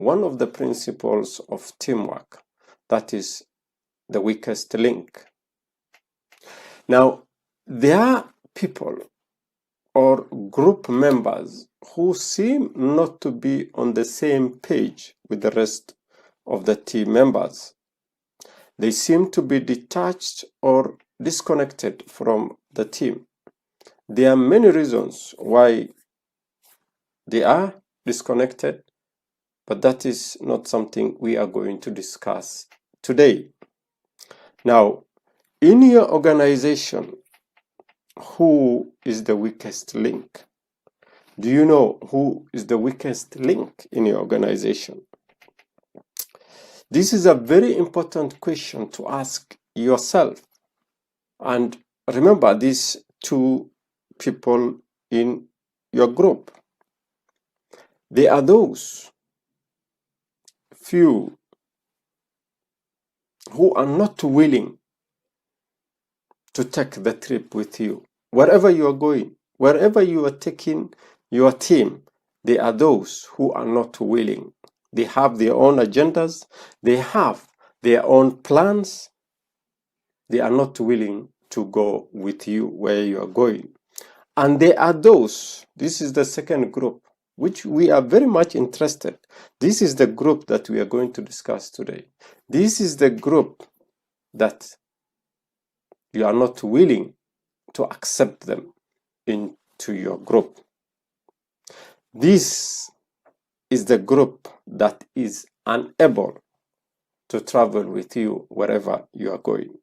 one of the principles of teamwork, that is the weakest link. Now, there are people or group members who seem not to be on the same page with the rest of the team members. They seem to be detached or disconnected from the team. There are many reasons why they are disconnected, but that is not something we are going to discuss today. Now, in your organization, who is the weakest link? Do you know who is the weakest link in your organization? This is a very important question to ask yourself. And remember these two people in your group. They are those few who are not willing to take the trip with you. Wherever you are going, wherever you are taking your team, they are those who are not willing. They have their own agendas. They have their own plans. They are not willing to go with you where you are going. And there are those, this is the second group, which we are very much interested. This is the group that we are going to discuss today. This is the group that you are not willing to accept them into your group. This is the group that is unable to travel with you wherever you are going.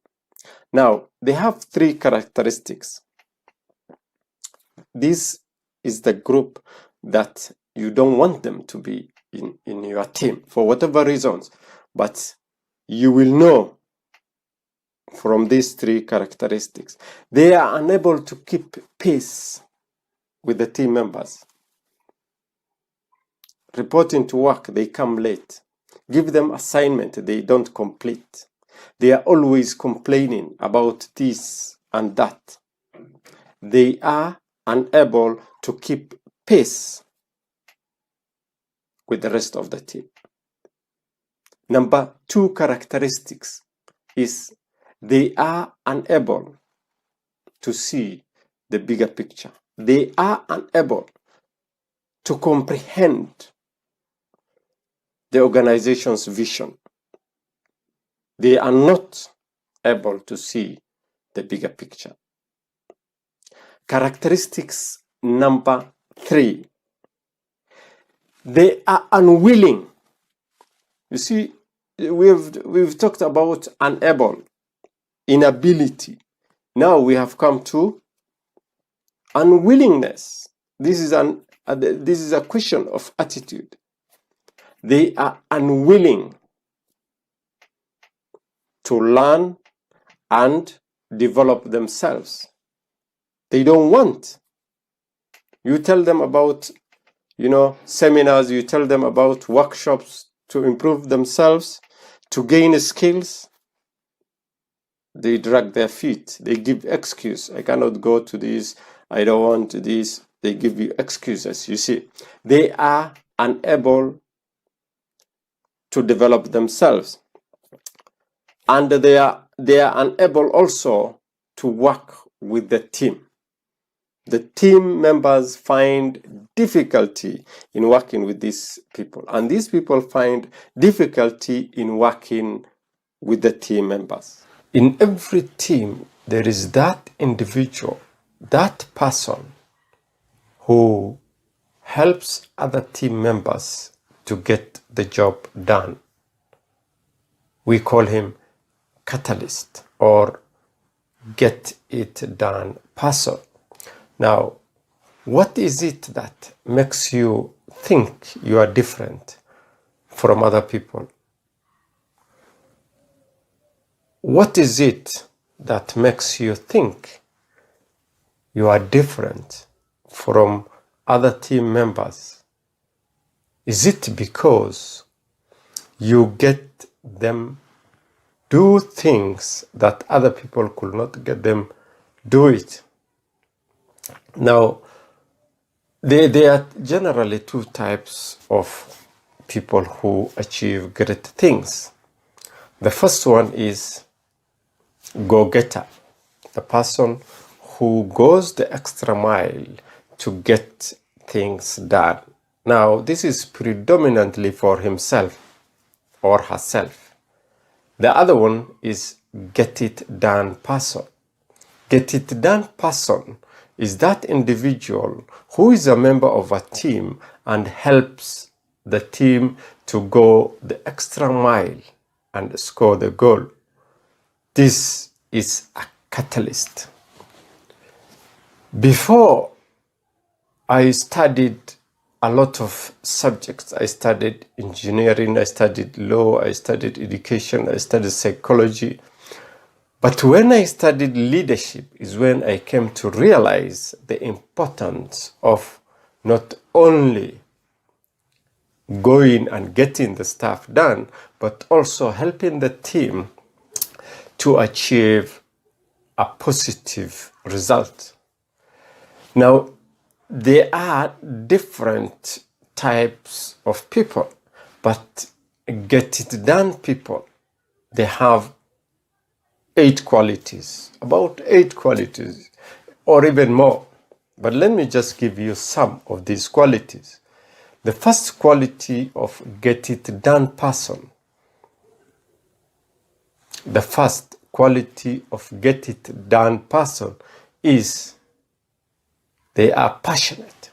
Now, they have three characteristics. This is the group that you don't want them to be in your team for whatever reasons, but you will know from these three characteristics. They are unable to keep pace with the team members. Reporting to work, they come late. Give them assignment, they don't complete. They are always complaining about this and that. They are unable to keep pace with the rest of the team. Number two characteristics is they are unable to see the bigger picture. They are unable to comprehend the organization's vision. They are not able to see the bigger picture. Characteristics number three, they are unwilling. You see, we've talked about unable, inability. Now we have come to unwillingness. This is a question of attitude. They are unwilling to learn and develop themselves. They don't want. You tell them about, seminars, you tell them about workshops to improve themselves, to gain skills. They drag their feet. They give excuse. I cannot go to this. I don't want this. They give you excuses. You see, they are unable to develop themselves. And they are unable also to work with the team. The team members find difficulty in working with these people. And these people find difficulty in working with the team members. In every team, there is that individual, that person who helps other team members to get the job done. We call him catalyst or get it done person. Now, what is it that makes you think you are different from other people? What is it that makes you think you are different from other team members? Is it because you get them do things that other people could not get them do it? Now, there are generally two types of people who achieve great things. The first one is go-getter, the person who goes the extra mile to get things done. Now, this is predominantly for himself or herself. The other one is get it done person. Get it done person is that individual who is a member of a team and helps the team to go the extra mile and score the goal. This is a catalyst. Before I studied a lot of subjects. I studied engineering, I studied law, I studied education, I studied psychology. But when I studied leadership is when I came to realize the importance of not only going and getting the stuff done, but also helping the team to achieve a positive result. Now, there are different types of people, but get it done people, they have 8 qualities, about 8 qualities, or even more. But let me just give you some of these qualities. The first quality of get it done person, the first quality of get it done person is they are passionate.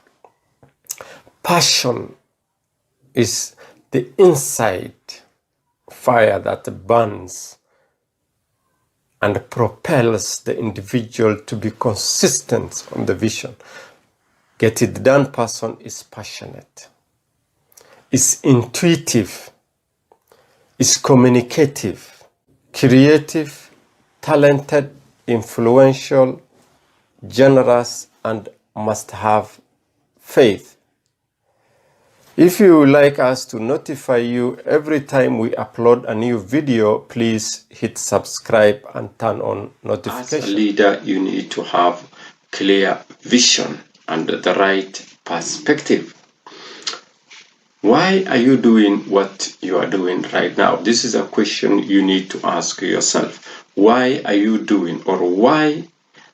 Passion is the inside fire that burns and propels the individual to be consistent on the vision. Get it done person is passionate, is intuitive, is communicative, creative, talented, influential, generous, and must have faith. If you would like us to notify you every time we upload a new video, please hit subscribe and turn on notifications. As a leader, you need to have clear vision and the right perspective. Why are you doing what you are doing right now? This is a question you need to ask yourself. Why are you doing, or why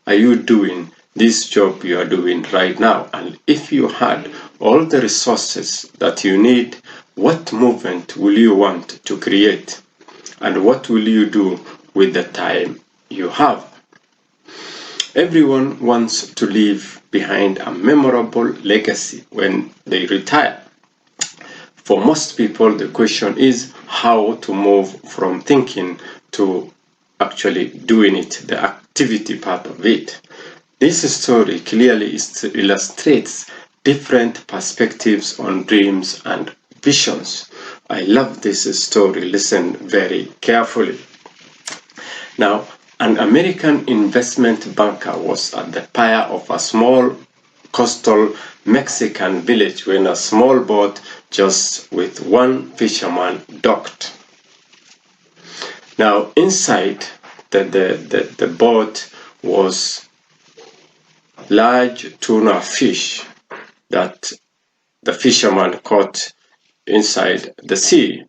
are you doing this job you are doing right now? And if you had all the resources that you need, what movement will you want to create? And what will you do with the time you have? Everyone wants to leave behind a memorable legacy when they retire. For most people, the question is how to move from thinking to actually doing it, the activity part of it. This story clearly illustrates different perspectives on dreams and visions. I love this story. Listen very carefully. Now, an American investment banker was at the pier of a small coastal Mexican village when a small boat just with one fisherman docked. Now, inside the boat was large tuna fish that the fisherman caught inside the sea.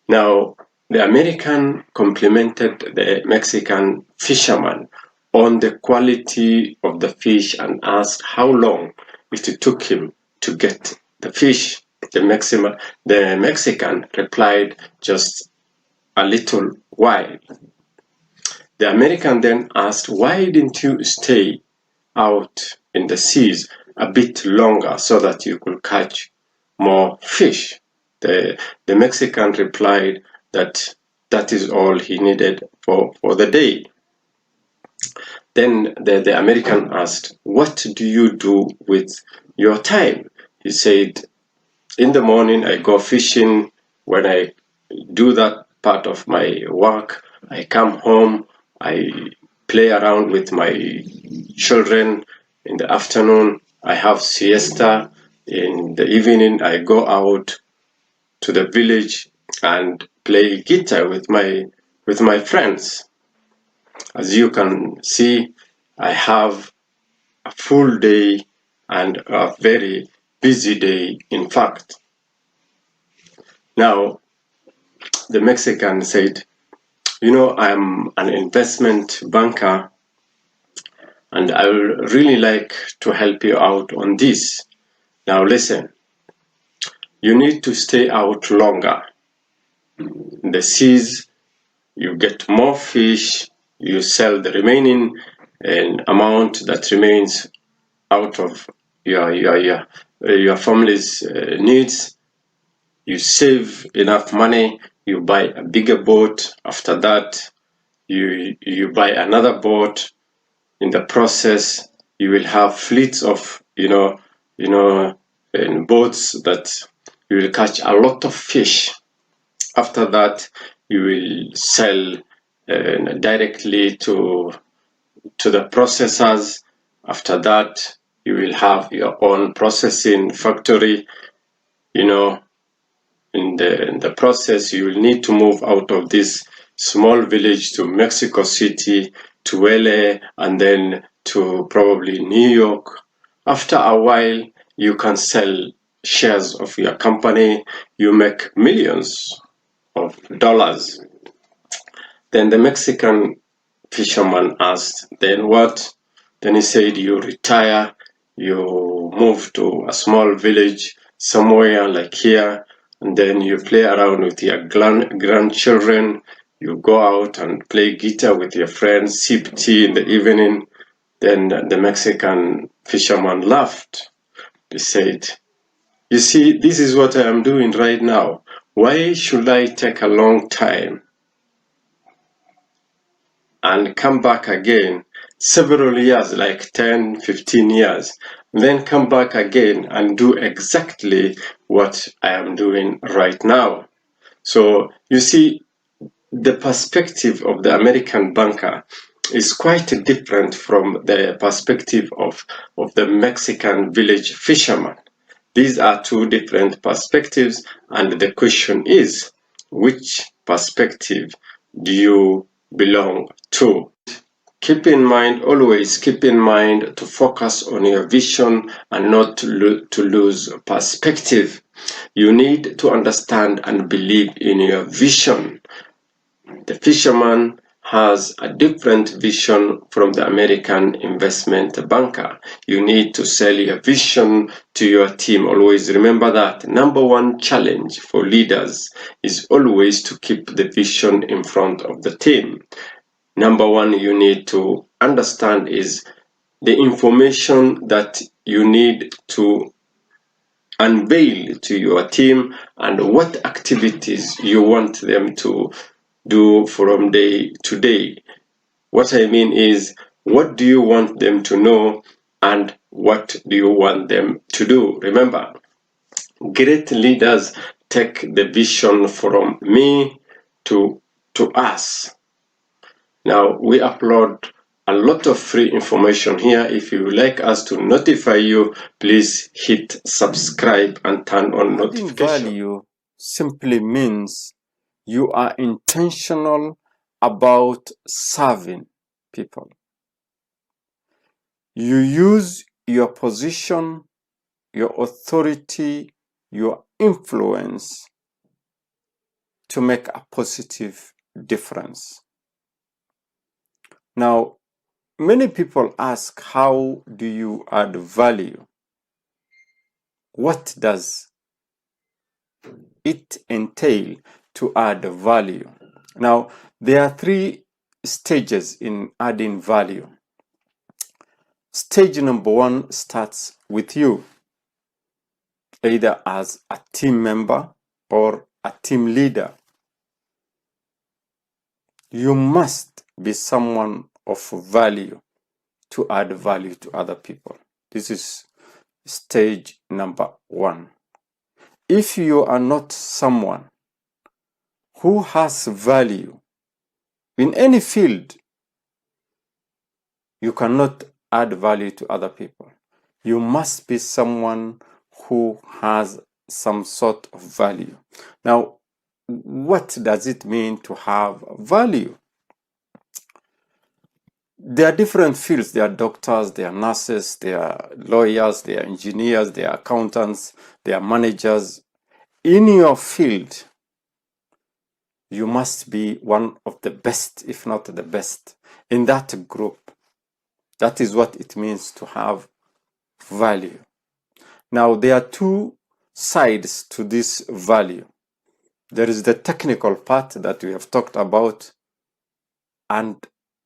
Now, the American complimented the Mexican fisherman on the quality of the fish and asked how long it took him to get the fish. The Mexican replied, just a little while. The American then asked, why didn't you stay out in the seas a bit longer so that you could catch more fish? The Mexican replied that that is all he needed for the day. Then the American asked, what do you do with your time? He said, in the morning I go fishing. When I do that part of my work, I come home, I play around with my children. In the afternoon, I have siesta. In the evening, I go out to the village and play guitar with my friends. As you can see, I have a full day and a very busy day, in fact. Now, the Mexican said, I'm an investment banker and I would really like to help you out on this. Now listen, you need to stay out longer. In the seas, you get more fish, you sell the remaining amount that remains out of your family's needs. You save enough money, you buy a bigger boat. After that, you buy another boat. In the process, you will have fleets of boats that you will catch a lot of fish. After that, you will sell directly to the processors. After that, you will have your own processing factory. In the process, you will need to move out of this small village to Mexico City, to LA, and then to probably New York. After a while, you can sell shares of your company. You make millions of dollars. Then the Mexican fisherman asked, then what? Then he said, you retire, you move to a small village somewhere like here, and then you play around with your grandchildren. You go out and play guitar with your friends, sip tea in the evening. Then the Mexican fisherman laughed. He said, you see, this is what I am doing right now. Why should I take a long time and come back again several years, like 10, 15 years, then come back again and do exactly what I am doing right now? So you see, the perspective of the American banker is quite different from the perspective of the Mexican village fisherman. These are two different perspectives, and the question is, which perspective do you belong to? Always keep in mind to focus on your vision and not to lose perspective. You need to understand and believe in your vision. The fisherman has a different vision from the American investment banker. You need to sell your vision to your team. Always remember that. Number one challenge for leaders is always to keep the vision in front of the team. Number one you need to understand is the information that you need to unveil to your team and what activities you want them to do from day to day. What I mean is, what do you want them to know and what do you want them to do? Remember, great leaders take the vision from me to us. Now, we upload a lot of free information here. If you would like us to notify you, please hit subscribe and turn on notification. Adding value simply means you are intentional about serving people. You use your position, your authority, your influence to make a positive difference. Now, many people ask, how do you add value? What does it entail to add value? Now, there are three stages in adding value. Stage number one starts with you, either as a team member or a team leader. You must be someone of value to add value to other people. This is stage number one. If you are not someone who has value in any field, you cannot add value to other people. You must be someone who has some sort of value. Now, what does it mean to have value? There are different fields. There are doctors, there are nurses, there are lawyers, there are engineers, there are accountants, there are managers. in your field, you must be one of the best, if not the best, in that group. That is what it means to have value. Now, there are two sides to this value. There is the technical part that we have talked about, and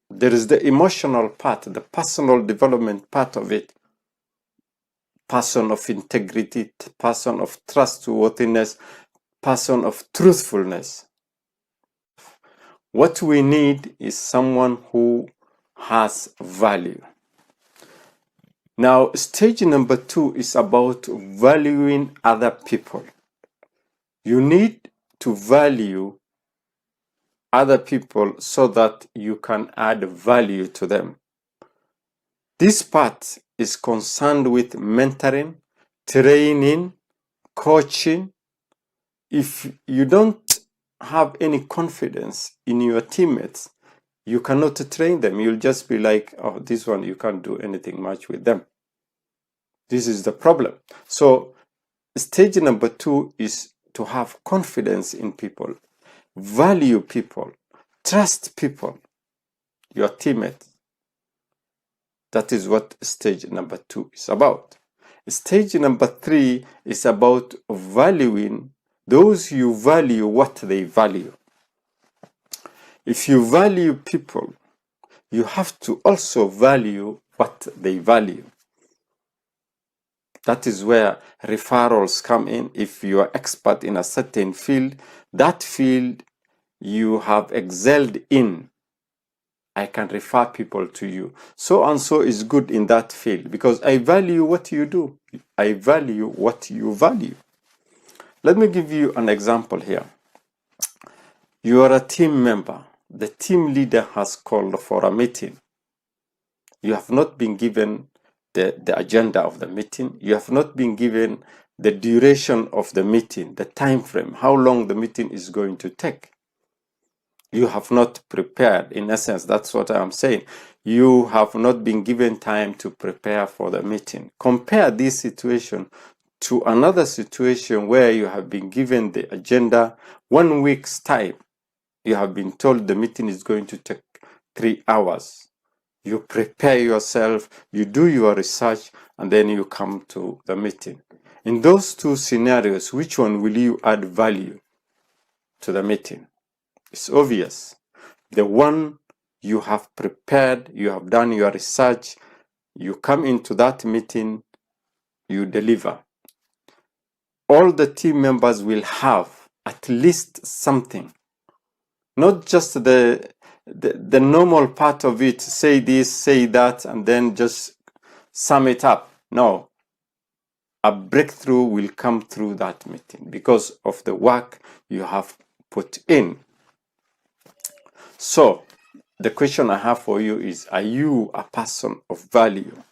there is the emotional part, the personal development part of it. Person of integrity, person of trustworthiness, person of truthfulness. What we need is someone who has value. Now, stage number 2 is about valuing other people. You need to value other people so that you can add value to them. This part is concerned with mentoring, training, coaching. If you don't have any confidence in your teammates, you cannot train them. You'll just be like, oh, this one, you can't do anything much with them. This is the problem. So stage number 2 is to have confidence in people, value people, trust people, your teammates. That is what stage number 2 is about. Stage number 3 is about valuing those you value what they value. If you value people, you have to also value what they value. That is where referrals come in. If you are expert in a certain field, that field you have excelled in, I can refer people to you. So and so is good in that field because I value what you do. I value what you value. Let me give you an example here. You are a team member. The team leader has called for a meeting. You have not been given the agenda of the meeting. You have not been given the duration of the meeting, the time frame, how long the meeting is going to take. You have not prepared. In essence, that's what I'm saying. You have not been given time to prepare for the meeting. Compare this situation to another situation where you have been given the agenda 1 week's time. You have been told the meeting is going to take 3 hours. You prepare yourself, you do your research, and then you come to the meeting. In those two scenarios, which one will you add value to the meeting? It's obvious. The one you have prepared, you have done your research, you come into that meeting, you deliver. All the team members will have at least something. Not just the normal part of it, say this, say that, and then just sum it up. No. A breakthrough will come through that meeting because of the work you have put in. So, the question I have for you is, are you a person of value?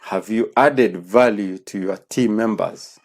Have you added value to your team members?